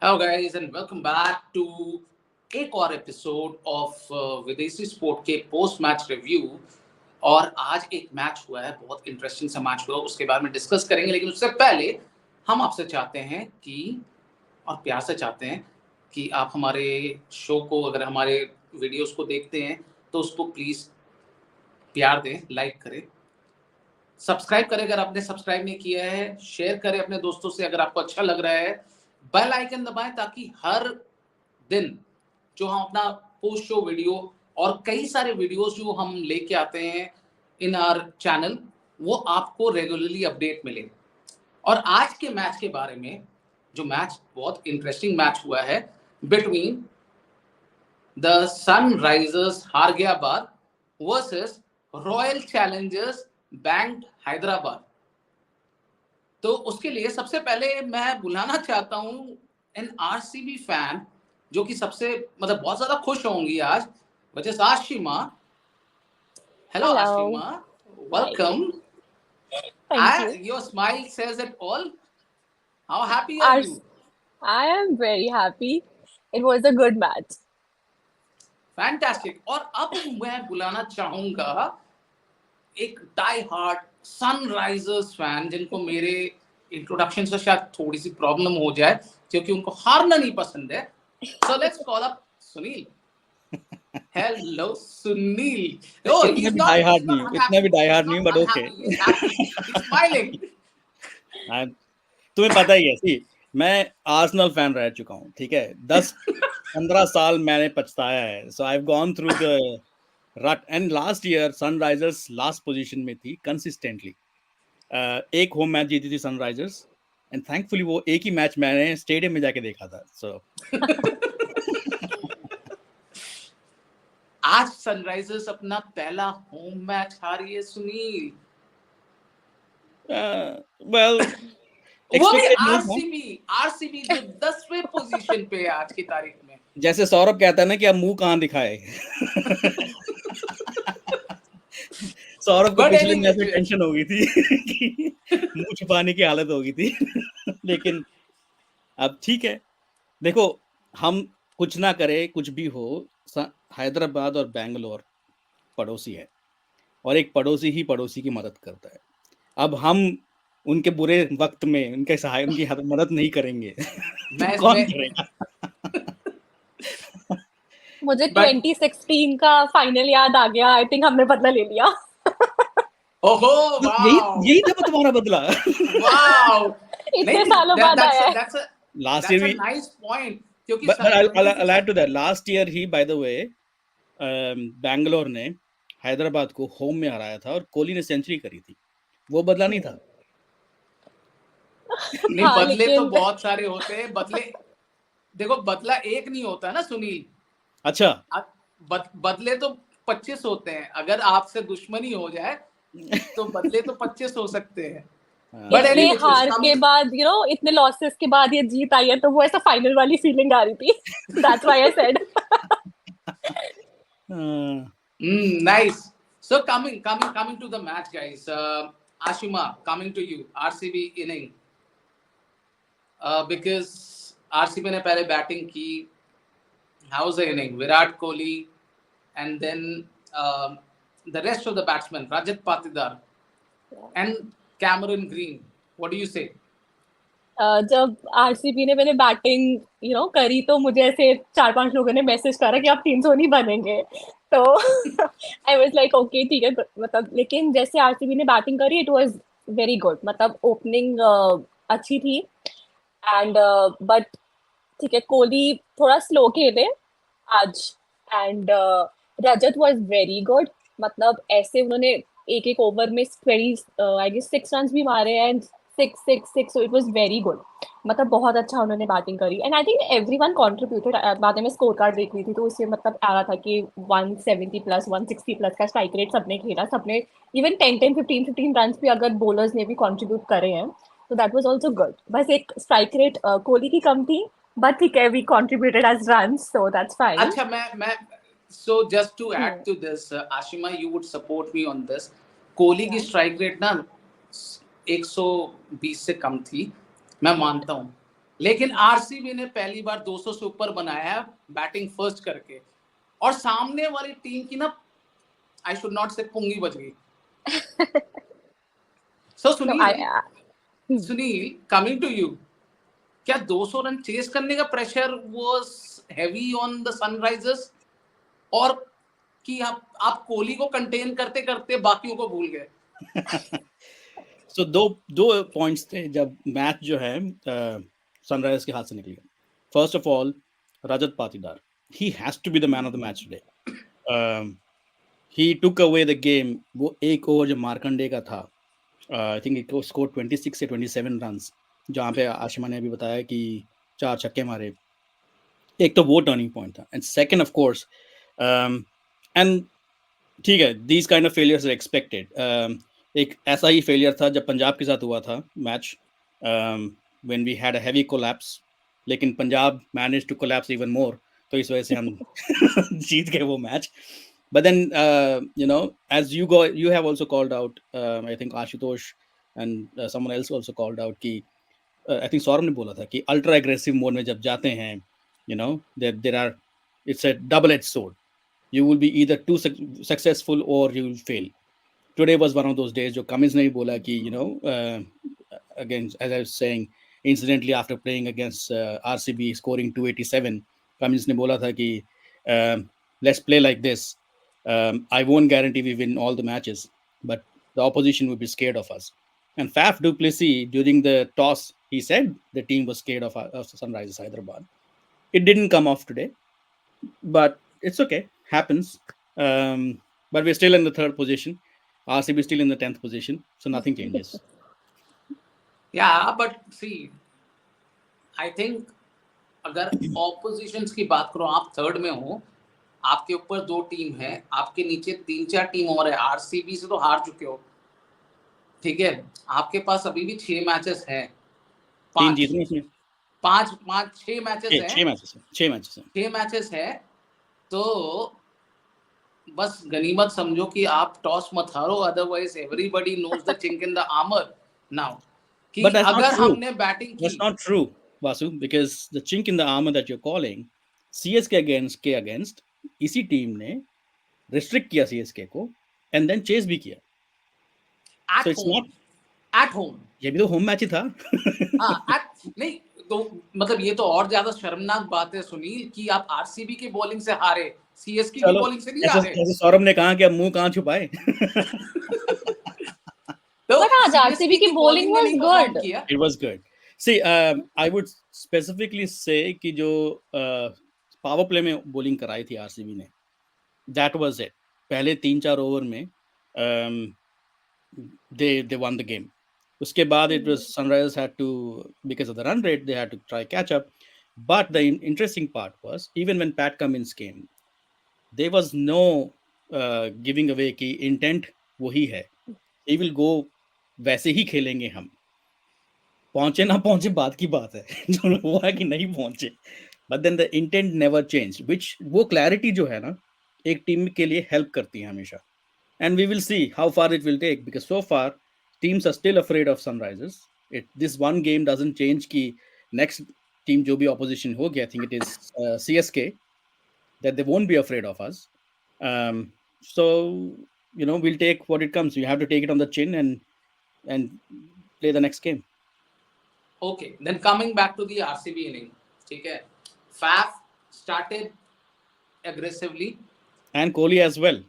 Hello guys and welcome back to एक और episode of विदेशी स्पोर्ट के पोस्ट मैच रिव्यू। और आज एक मैच हुआ है, बहुत इंटरेस्टिंग सा मैच हुआ, उसके बारे में डिस्कस करेंगे। लेकिन उससे पहले हम आपसे चाहते हैं कि और प्यार से चाहते हैं कि आप हमारे शो को, अगर हमारे वीडियोस को देखते हैं तो उसको प्लीज़ प्यार दें, लाइक करें, सब्सक्राइब करें अगर आपने सब्सक्राइब नहीं किया है, शेयर करें अपने दोस्तों से अगर आपको अच्छा लग रहा है, बेल आइकन दबाएं ताकि हर दिन जो हम अपना पोस्ट शो वीडियो और कई सारे वीडियोस जो हम लेके आते हैं इन आवर चैनल, वो आपको रेगुलरली अपडेट मिले। और आज के मैच के बारे में, जो मैच बहुत इंटरेस्टिंग मैच हुआ है बिटवीन द सनराइजर्स हारगयाबाद वर्सेस रॉयल चैलेंजर्स बैंक हैदराबाद। तो उसके लिए सबसे पहले मैं बुलाना चाहता हूं एन आरसीबी फैन, जो कि सबसे मतलब बहुत ज्यादा खुश होंगी आज, which is Ashima. Hello Hello. Ashima, Hi. Welcome. Thank you. Your smile says it all. How happy are Ours, you? I am very happy. It was a good match. Fantastic. और अब मैं बुलाना चाहूंगा एक डाई हार्ट सनराइजर्स फैन, जिनको मेरे introduction से शायद थोड़ी सी प्रॉब्लम हो जाए क्योंकि उनको हारना नहीं पसंद है। So let's call up Sunil. Hello Sunil. Oh, इतना भी डाई हार्ड नहीं हूँ, इतना भी डाई हार्ड नहीं हूँ, but okay. he's happy, he's smiling. तुम्हें पता ही है, सी मैं आर्सेनल फैन रह चुका हूँ, ठीक है। 10-15 साल मैंने पछताया है। So I have gone through the rut and last year Sunrisers last position में थी कंसिस्टेंटली। एक होम मैच जीती थी सनराइजर्स एंड थैंकफुली वो एक ही मैच मैंने स्टेडियम में जाके देखा था। सो आज सनराइजर्स अपना पहला होम मैच हारी है सुनील। वेल वो भी एक्सपेक्टेड नहीं था। आरसीबी जो 10वें पोजीशन पे है आज की तारीख में। जैसे सौरभ कहता है ना कि अब मुंह कहाँ दिखाए। सौरभ को बट पिछले मैच में एनीवे, टेंशन हो गई थी कि मुंह छुपाने की हालत हो गई थी। लेकिन अब ठीक है। देखो, हम कुछ ना करें, कुछ भी हो, हैदराबाद और बैंगलोर पड़ोसी है और एक पड़ोसी ही पड़ोसी की मदद करता है। अब हम उनके बुरे वक्त में उनकी मदद नहीं करेंगे तो मैं कौन इसमें करेगा? मुझे बट 2016 का फाइनल याद आ गया। आई थिंक हमने बदला ले लिया। ओहो तो यही वाओ यही था तुम्हारा बदला। वाओ। इतने सालों बाद आया है। लास्ट ईयर भी नाइस पॉइंट, क्योंकि but I'll add to that. Last year he by the way Bangalore ने हैदराबाद को होम में हराया था और कोहली ने सेंचुरी करी थी। वो बदला नहीं था। नहीं, हाँ, बदले तो लेकिन बहुत सारे होते हैं। बदले देखो, बदला एक नहीं होता ना सुनील। अच्छा, बदले तो 25 होते हैं। अगर आपसे दुश्मनी हो जाए तो बदले तो 25 हो सकते हैं। बट इतने एनीवे, हार के बाद, इतने लॉसेस के बाद ये जीत आई है, तो वो ऐसा फाइनल वाली फीलिंग आ रही थी। That's why I said. nice. So coming to the match, guys. Ashima, coming to you. RCB inning. Because RCB ने पहले बैटिंग की, how's the inning? Virat Kohli and then the rest of the batsmen, Rajat Patidar and Cameron Green. What do you say? जब RCB ने मैंने batting करी, तो मुझे ऐसे 4-5 लोगों ने मैसेज करा कि आप 300 नहीं बनेंगे। तो आई वाज लाइक ओके, ठीक है। मतलब लेकिन जैसे आरसीबी ने बैटिंग करी, इट वाज वेरी गुड। मतलब ओपनिंग अच्छी थी एंड बट ठीक है, कोहली थोड़ा स्लो खेले आज and Rajat was very good. मतलब ऐसे उन्होंने एक एक ओवर में 20 आई गेस 6 रन भी मारे and 6 so it was very good. मतलब बहुत अच्छा उन्होंने बैटिंग करी and I think everyone contributed. बाद में स्कोर कार्ड देख रही थी तो उससे मतलब आ रहा था कि 170 प्लस 160 प्लस का स्ट्राइक रेट सबने खेला। सबने इवन 10 15 रन भी अगर बॉलर्स ने भी कंट्रीब्यूट करे हैं, तो दैट वाज आल्सो गुड। बस एक स्ट्राइक रेट कोहली की कम थी, बट ठीक है, we contributed as runs, so that's fine. अच्छा, मैं so just to add to this, Ashima, you would support me on this. Kohli की स्ट्राइक रेट ना 120 से कम थी, मैं मानता हूँ। लेकिन आरसीबी ने पहली बार 200 से ऊपर बनाया है बैटिंग फर्स्ट करके, और सामने वाली टीम की ना, आई शुड नॉट से, पुंगी बच गई। सो सुनील, कमिंग टू यू, क्या 200 रन चेस करने का pressure was heavy on the Sunrisers, और कि आप कोहली को कंटेन करते करते बाकियों को भूल गए? सो दो पॉइंट्स थे जब मैच जो है सनराइजर्स के हाथ से निकल गया। First of all, Rajat Patidar, he has to be the man of the match today. He took away the game. वो एक ओवर जो मार्कंडे का था, आई थिंक इट स्कोर 26 से 27 रन्स, जहाँ पे आशिमा ने अभी बताया कि 4 छक्के मारे। एक तो वो टर्निंग पॉइंट था, and second of course, and ठीक है, these kind of failures are expected. एक ऐसा ही फेलियर था जब पंजाब के साथ हुआ था match, when we had a heavy collapse, लेकिन Punjab manage to collapse even more, तो इस वजह से हम जीत गए वो मैच। But then, as you have also called out, I think Ashutosh and someone else also called out कि I think सौरभ ने बोला था कि अल्ट्रा एग्रेसिव मोड में जब जाते हैं, there are, it's a double-edged sword. You will be either too successful or you will fail. Today was one of those days. जो Cummins ने भी बोला कि again, as I was saying, incidentally after playing against RCB scoring 287, Cummins ने बोला था कि let's play like this. I won't guarantee we win all the matches, but the opposition will be scared of us. And Faf du Plessis, during the toss, he said the team was scared of Sunrisers Hyderabad. It didn't come off today, but it's okay. Happens. But we're still in the 3rd position. RCB still in the 10th position, so nothing changes. Yeah, but see, I think अगर opposition's की बात करो, आप 3rd में हो, आपके ऊपर 2 team है, आपके नीचे 3-4 टीम और है। आरसीबी से तो हार चुके हो, ठीक है, आपके पास अभी भी 6 मैचेस हैं, 3 जीत रहे हैं, 6 मैचेस हैं, 6 मैचेस है, तो बस गनीमत समझो कि आप टॉस मत हारो, otherwise everybody knows the chink in the armour now कि अगर हमने बैटिंग की। That's not true, Vasu, because the chink in the armor that you're calling, CSK against इसी टीम ने restrict किया CSK को and then chase भी किया। So it's not at home, ये भी तो होम मैच ही था। हाँ, नहीं तो मतलब ये तो और ज्यादा शर्मनाक बात है सुनील कि आप आरसीबी की बॉलिंग से हारे, सीएसके की बॉलिंग से नहीं हारे। जैसे सौरभ ने कहा कि अब मुंह कहाँ छुपाए। But RCB की bowling was good. It was good. See, I would specifically say कि जो पावर प्ले में बॉलिंग कराई थी आरसीबी ने, that was it. पहले 3-4 ओवर में they won the game. उसके बाद it was Sunrisers had to, because of the run rate, they had to try catch up. But the interesting part was, even when Pat Cummins came, there was no giving away कि intent वही है, he will go, वैसे ही खेलेंगे हम, पहुंचे ना पहुंचे बात की बात है, जो हुआ कि नहीं पहुंचे, but then the intent never changed, which वो clarity जो है ना एक टीम के लिए help करती है हमेशा, and we will see how far it will take, because so far teams are still afraid of Sunrisers. This one game doesn't change कि next team जो भी opposition होगी, I think it is CSK, that they won't be afraid of us. So we'll take what it comes. You have to take it on the chin and play the next game. Okay, then coming back to the RCB inning, ठीक है, Faf started aggressively and Kohli as well.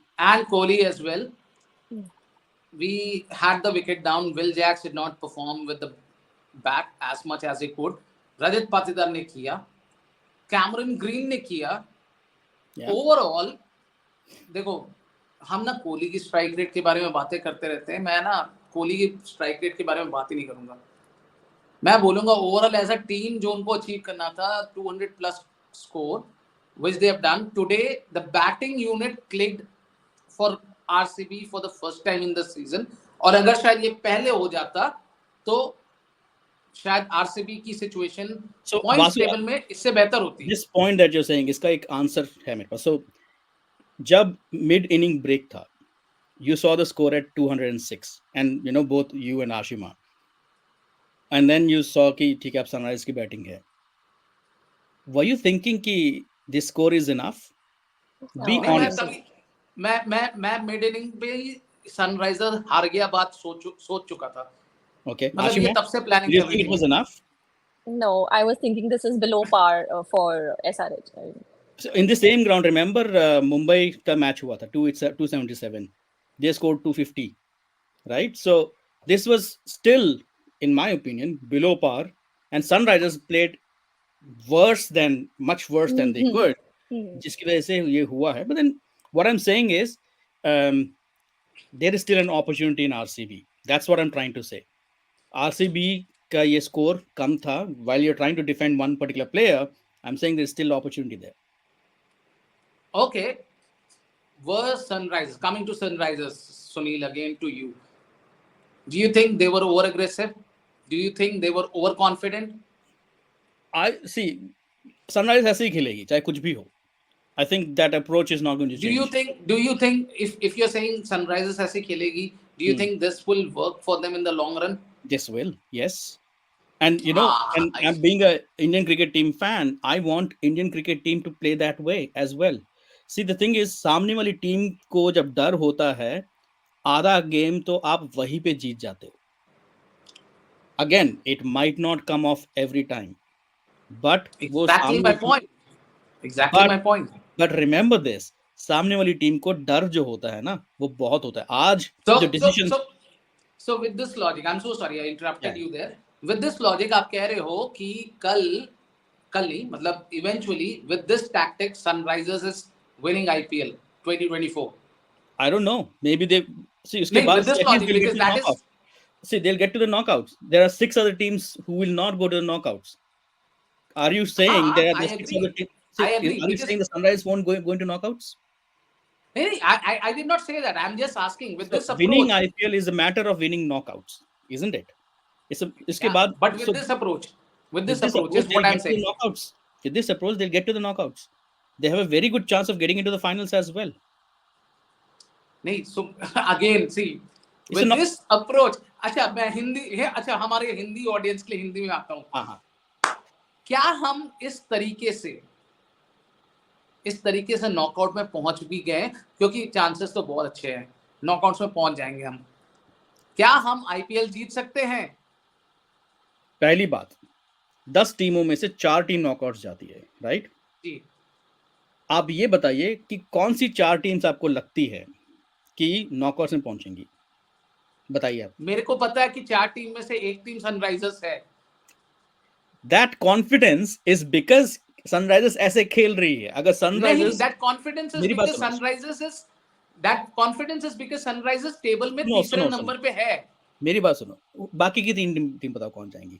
We had the wicket down. Will Jacks did not perform with the bat as much as he could. Rajat Patidar ने किया, Cameron Green ने किया। Overall, देखो, हम ना कोहली की स्ट्राइक रेट के बारे में बातें करते रहते हैं, मैं ना कोहली की स्ट्राइक रेट के बारे में बात ही नहीं करूंगा। मैं बोलूंगा ओवरऑल एज अ टीम जो उनको अचीव करना था 200 plus score, which they have done today, the batting unit clicked for RCB for the first time in the season, और अगर शायद ये पहले हो जाता तो शायद RCB की सिचुएशन पॉइंट्स टेबल में इससे बेहतर होती। This point that you're saying, इसका एक आंसर है मेरे पास। So जब मिड इनिंग ब्रेक था, you saw the score at 206, and both you and Ashima, and then you saw कि ठीक है अब सनराइज की बैटिंग है, were you thinking कि this score is enough? Be No, नहीं, मैं honest. कभी मैं मिड इनिंग पे ही सनराइजर हार गया बात सोच चुका था. Okay, मतलब ये Ashima, तब से प्लानिंग do you चल think रही it was थी. enough? no, I was thinking this is below par for SRH. So in the same ground, remember Mumbai का match हुआ था 277, they scored 250, right? So this was still, in my opinion, below par, and Sunrisers played much worse than they could, जिसकी वजह से ये हुआ है. But then what I'm saying is there is still an opportunity in RCB. That's what I'm trying to say. RCB का ये score कम था. While you're trying to defend one particular player, I'm saying there's still opportunity there. Okay, were Sunrisers coming to Sunrisers, Sunil, again to you? Do you think they were over aggressive? Do you think they were overconfident? I see. Sunrise ऐसे ही खेलेगी चाहे कुछ भी हो. I think that approach is not going to change. Do you think if you're saying Sunrisers ऐसे खेलेगी, do you think this will work for them in the long run? This will, yes. And you know, and I'm being a Indian cricket team fan, I want Indian cricket team to play that way as well. See, the thing is, सामने वाली team को जब डर होता है, आधा game तो आप वहीं पे जीत जाते हो. Again, it might not come off every time, but exactly my point. Exactly my point. But remember this, सामने वाली टीम को डर जो होता है ना, वो बहुत होता है. आज जो decision. So with this logic, I'm so sorry I interrupted you there. With this logic, आप कह रहे हो कि कल नहीं, मतलब eventually with this tactic, Sunrisers is winning IPL 2024. I don't know. Maybe they see. उसके बाद with this logic, because that is. See, they'll get to the knockouts. There are 6 other teams who will not go to the knockouts. Are you saying there are 6 other teams? I agree. Are you saying the Sunrise won't go into knockouts? I did not say that. I'm just asking with this approach. Winning IPL is a matter of winning knockouts, isn't it? But with this approach is what I'm saying. With this approach, they'll get to the knockouts. They have a very good chance of getting into the finals as well. नहीं, so again, see, with this approach, अच्छा मैं हमारे Hindi audience के लिए हिंदी में आता हूँ. क्या हम इस तरीके से नॉकआउट में पहुंच भी गए, क्योंकि चांसेस तो बहुत अच्छे हैं, नॉकआउट्स में पहुंच जाएंगे हम. क्या हम आईपीएल जीत सकते हैं? पहली बात, 10 टीमों में से 4 टीम नॉकआउट्स जाती है, राइट? जी. आप ये बताइए कि कौन सी 4 टीम्स आपको लगती है कि नॉकआउट्स में पहुंचेंगी? बताइए आप. मेरे को पता है कि 4 टीम में से एक टीम सनराइजर्स है. That confidence is because Sunrisers ऐसे खेल रही है. अगर Sunrisers that confidence is because Sunrisers table में तीसरे नंबर पे है. मेरी बात सुनो, बाकी की 3 टीम बताओ कौन जाएंगी?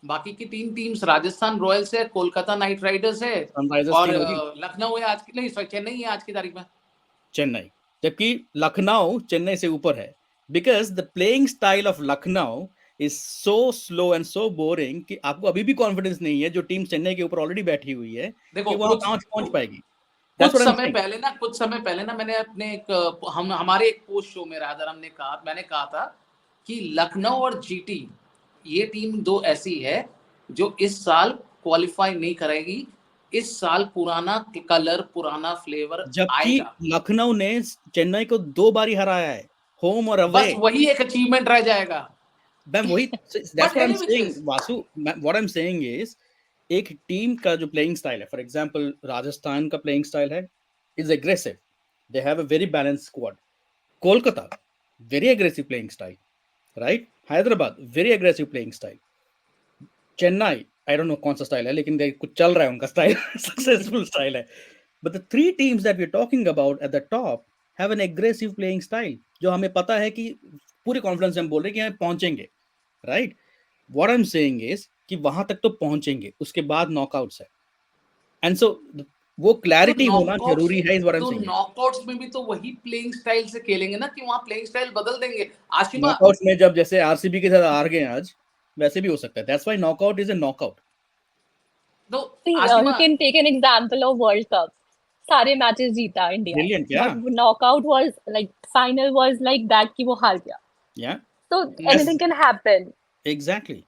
बाकी की 3 टीम्स राजस्थान रॉयल्स है, कोलकाता नाइट राइडर्स है और लखनऊ है. आज की नहीं, चेन्नई है आज की तारीख में. चेन्नई, जबकि लखनऊ चेन्नई से ऊपर है. Because the playing style of Lucknow is so slow and so boring कि आपको अभी भी कॉन्फिडेंस नहीं है जो टीम चेन्नई के ऊपर ऑलरेडी बैठी हुई है कि वो पहुंच पाएगी. कुछ समय पहले ना मैंने अपने हमारे एक पोस्ट शो में मैंने कहा था कि लखनऊ और जीटी ये टीम 2 ऐसी है जो इस साल क्वालिफाई नहीं करेगी. इस साल पुराना कलर, पुराना फ्लेवर आएगा. जबकि लखनऊ ने चेन्नई को 2 बार ही हराया है, होम और अवे. बस वही एक अचीवमेंट रह जाएगा. That's what I'm saying, Vasu. What I'm saying is, एक टीम का जो प्लेइंग स्टाइल है, फॉर एग्जांपल राजस्थान का प्लेइंग स्टाइल है, is aggressive. They have a very balanced squad. Kolkata very aggressive playing style, right? Hyderabad very aggressive playing style. Chennai I don't know कौन सा style है, लेकिन कुछ चल रहा है उनका स्टाइल, सक्सेसफुल स्टाइल है. But the 3 teams that we are talking about at the top have an aggressive playing style, जो हमें पता है कि पूरे कॉन्फिडेंस से हम बोल रहे हैं कि हम पहुंचेंगे, right? What I am saying is कि वहां तक तो पहुंचेंगे, उसके बाद नॉकआउट्स है. एंड सो वो क्लैरिटी होना जरूरी है. इस what I am saying. Knockouts में भी तो वही प्लेइंग स्टाइल से खेलेंगे ना, कि वहां प्लेइंग स्टाइल बदल देंगे. आशिमा, नॉकआउट्स में जब जैसे आरसीबी के साथ हार गए आज, वैसे भी हो सकता है. That's why knockout is a knockout. तो you can take an example of World Cup. सारे मैचेस जीता India. Brilliant, yeah. But knockout was like, final was like that कि वो हार गया. Yeah. So anything can happen. Exactly.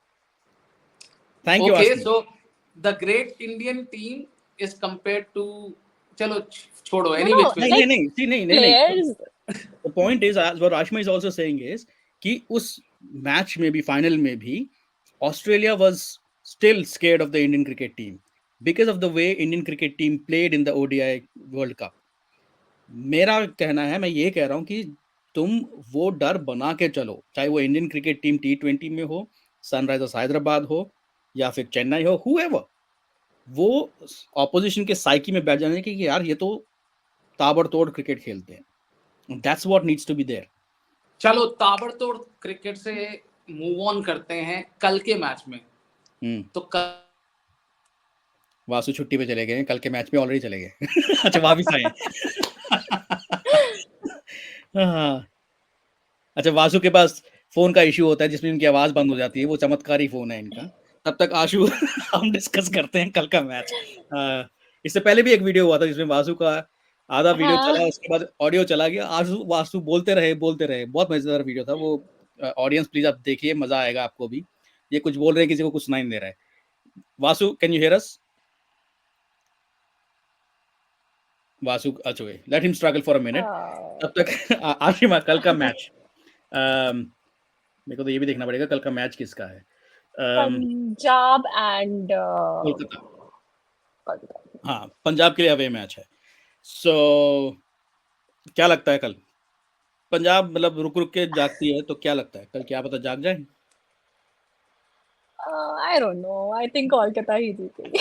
Thank you, Okay, Ashmi. so the great Indian team is compared to, chalo छोड़ो, No, any which no, way. like नहीं. players. The point is, what Ashma is also saying is कि उस match में भी, final में भी, Australia was still scared of the Indian cricket team because of the way Indian cricket team played in the ODI World Cup. मेरा कहना है, मैं ये कह रहा हूँ कि तुम वो डर बना के चलो, चाहे वो इंडियन क्रिकेट टीम T20 में हो, सनराइजर्स हैदराबाद हो, या फिर चेन्नई हो, whoever, वो ऑपोजिशन के साइकी में बैठ जाने की कि यार ये तो ताबड़तोड़ क्रिकेट खेलते हैं. That's what needs to be there. चलो ताबड़तोड़ क्रिकेट से मूव ऑन करते हैं कल के मैच में. तो कल वासु छुट्टी पे चले गए, कल के मैच में ऑलरेडी चले गए. अच्छा, वापिस आए. अच्छा, वासु के पास फोन का इश्यू होता है जिसमें इनकी आवाज बंद हो जाती है, वो चमत्कारी फोन है इनका. तब तक आशु हम डिस्कस करते हैं कल का मैच. इससे पहले भी एक वीडियो हुआ था जिसमें वासु का आधा वीडियो चला, उसके बाद ऑडियो चला गया. आशु वासु बोलते रहे, बहुत मजेदार वीडियो था वो. ऑडियंस प्लीज आप देखिए, मजा आएगा आपको भी. ये कुछ बोल रहे हैं, किसी को कुछ सुनाई नहीं दे रहा है. Vasu, can you hear us? Vasu अच्छा, let him struggle for a minute. तब तक आशिमा, कल का मैच मेरे को तो ये भी देखना पड़ेगा कल का मैच किसका है. पंजाब एंड कोलकाता. हाँ, पंजाब के लिए अवे मैच है. सो क्या लगता है कल पंजाब मतलब रुक रुक के जागती है, तो क्या लगता है कल, क्या पता जाग जाए? I don't know. I think Kolkata ही जीतेगी.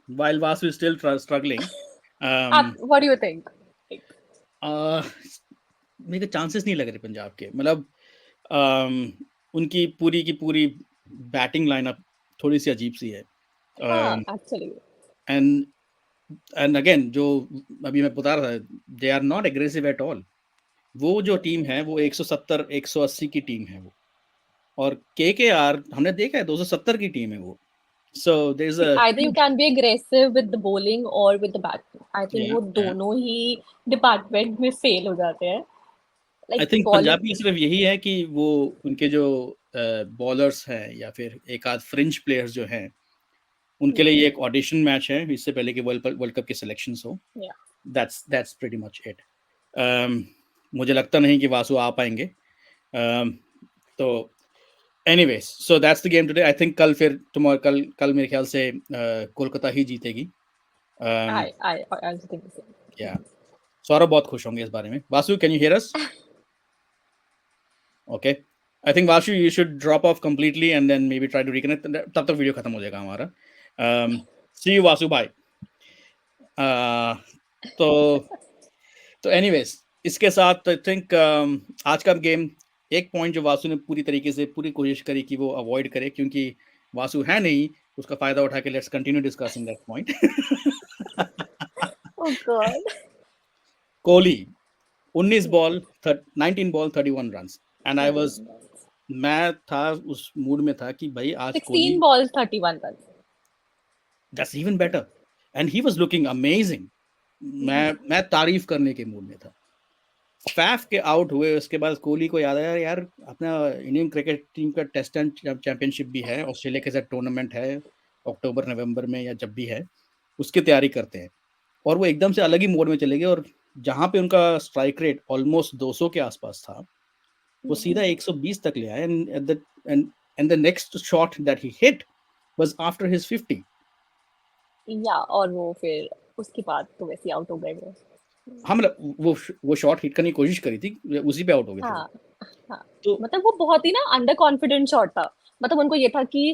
While Vasu is still struggling, What do you think? मेरे चांसेस नहीं लग रहे पंजाब के. मतलब उनकी पूरी की पूरी बैटिंग लाइनअप थोड़ी सी अजीब सी है. Actually. एंड अगेन, जो अभी मैं बता रहा था, they are not aggressive at all. वो जो टीम है वो 170 180 की टीम है वो, और KKR हमने देखा है 270 की टीम है वो. So there's a either you can be aggressive with the bowling or with the batting. I think वो दोनों ही डिपार्टमेंट में फेल हो जाते हैं. I think पंजाब की सिर्फ यही है कि वो उनके जो बॉलर्स हैं या फिर एक आध फ्रिंज प्लेयर्स जो हैं, उनके लिए ये एक ऑडिशन मैच है इससे पहले कि वर्ल्ड कप के सिलेक्शंस हो. That's pretty much it. मुझे लगता नहीं कि वासु आ पाएंगे. तो anyways, so that's the game today. I think कल मेरे ख्याल से कोलकाता ही जीतेगी. I think so. Yeah. Saurabh बहुत खुश होंगे इस बारे में. Vasu, can you hear us? Okay. I think Vasu, you should drop off completely and then maybe try to reconnect. तब तक वीडियो खत्म हो जाएगा हमारा. See you, Vasu. Bye. तो anyways, इसके साथ I think आज का गेम, एक पॉइंट जो वासु ने पूरी तरीके से पूरी कोशिश करी कि वो अवॉइड करे, क्योंकि वासु है नहीं, उसका फायदा उठा के let's continue discussing that point. Oh God. Kohli 19 ball 31 runs and I was, मैं था उस मूड में था कि भाई आज 16 balls 31 runs. That's even better. And he was looking amazing. मैं तारीफ करने के मूड में था. फैफ के आउट हुए उसके बाद कोहली को याद आया, यार अपना इंडियन क्रिकेट टीम का टेस्ट एंड चैंपियनशिप भी है, ऑस्ट्रेलिया के साथ टूर्नामेंट है अक्टूबर नवंबर में या जब भी है, उसकी तैयारी करते हैं. और वो एकदम से अलग ही मोड में चले गए, और जहाँ पे उनका स्ट्राइक रेट ऑलमोस्ट 200 के आसपास था, वो सीधा 120 तक ले आए. And the next shot that he hit was after his 50. और वो फिर उसके बाद तो वैसे आउट हो गए वो. हम वो शॉट हिट करने की कोशिश करी थी, उसी पे आउट हो गए थे. तो मतलब वो बहुत ही ना अंडर कॉन्फिडेंट शॉट था. मतलब उनको ये था कि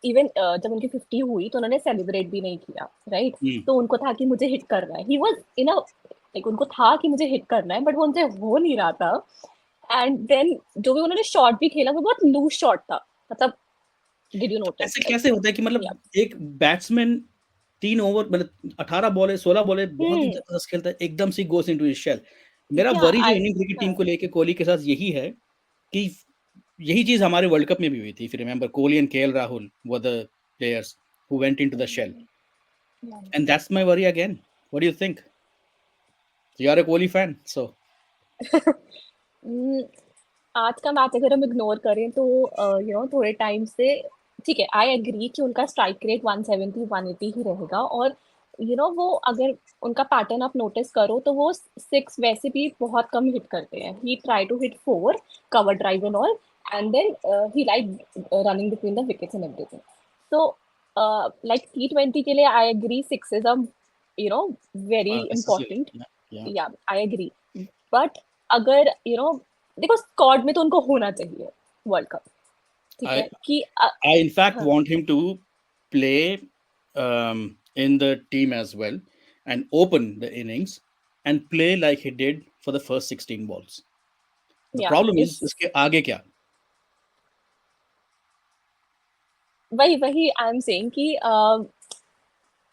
इवन जब उनकी 50 हुई तो उन्होंने सेलिब्रेट भी नहीं किया, राइट? तो उनको था कि मुझे हिट करना है. He was in a like, उनको था कि मुझे हिट करना है, बट वो उनसे हो नहीं रहा था. एंड देन जो भी उन्होंने शॉट भी खेला वो बहुत लूज शॉट था. मतलब डिड यू नोटिस ऐसे कैसे होता है कि मतलब एक बैट्समैन 3 ओवर मतलब 18 बॉल है 16 बॉल है, बहुत ही जबरदस्त खेलता है, एकदम से गोस इनटू हिज शेल. मेरा वरी जो इंडियन क्रिकेट टीम को लेके कोहली के साथ यही है कि यही चीज हमारे वर्ल्ड कप में भी हुई थी. If you remember, Kohli and KL Rahul were the players who went into the shell, and that's my worry again. What do you think? You are a Kohli fan, so आज का मैच अगर हम इग्नोर करें तो थोड़े टाइम से ठीक है, आई एग्री कि उनका स्ट्राइक रेट 170 180 ही रहेगा, और वो अगर उनका पैटर्न आप नोटिस करो तो वो 6 वैसे भी बहुत कम हिट करते हैं. He try to hit 4 cover drive and all, and then he like running between the wickets and everything. So like T20 के लिए I agree 6 is a very necessary. Important. Yeah. या आई एग्री, बट अगर देखो squad में तो उनको होना चाहिए वर्ल्ड कप, ठीक है कि I in fact हाँ. want him to play in the team as well and open the innings and play like he did for the first 16 balls. The या problem is इस इसके आगे क्या? वही आई एम सेइंग कि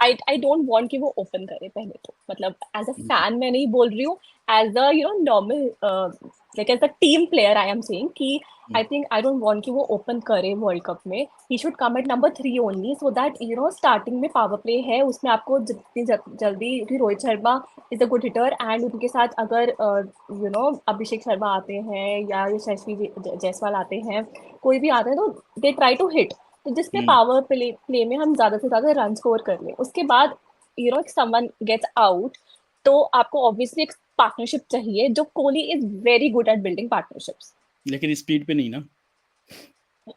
आई डोंट वांट कि वो ओपन करे पहले तो, मतलब एज अ फैन मैं नहीं बोल रही हूँ, as a normal like as a team player I am saying कि I think I don't want कि वो ओपन करे वर्ल्ड कप में. He should come at number 3 only, so that starting में पावर प्ले है उसमें आपको जितनी जल्दी, क्योंकि Rohit Sharma is a good hitter, and उनके साथ अगर अभिषेक शर्मा आते हैं या यशस्वी जायसवाल आते हैं, कोई भी आता है तो दे ट्राई टू हिट, तो जिसमें पावर प्ले में हम ज्यादा से ज्यादा रन स्कोर कर लें. उसके बाद समवन गेट्स आउट, तो आपको ऑब्वियसली एक पार्टनरशिप चाहिए, जो Kohli is very good at building partnerships. लेकिन स्पीड पे नहीं ना.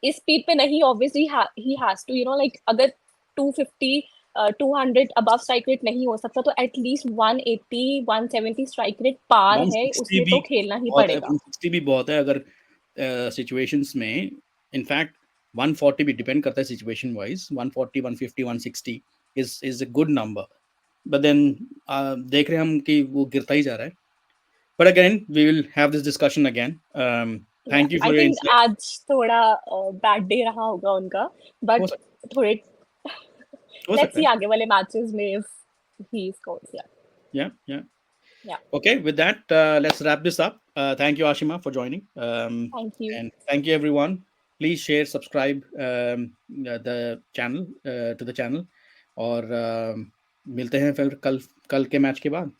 इस स्पीड पे नहीं, obviously he has to like अगर 250 200 अबव स्ट्राइक रेट नहीं हो सकता तो एटलीस्ट 180 170 स्ट्राइक रेट पार है 160 उसमें भी तो खेलना ही बहुत है. पड़ेगा. 160 भी बहुत है अगर सिचुएशंस में. इनफैक्ट 140 भी डिपेंड करता है situation wise. 140 150 160 is a good number. But then देख रहे हैं हम कि वो गिरता ही जा रहा है. But again, we will have this discussion again. Thank you for I your think insight. आज थोड़ा बैड डे रहा होगा उनका, हो बट सकता थोड़े हो लेट्स सकता सी है. आगे वाले मैचेस में if he scores. Yeah, yeah. Yeah. Okay, with that, let's wrap this up. Thank you, Ashima, for joining. Thank you. And thank you, everyone. Please share, subscribe the channel to the channel. और मिलते हैं फिर कल के match के बाद.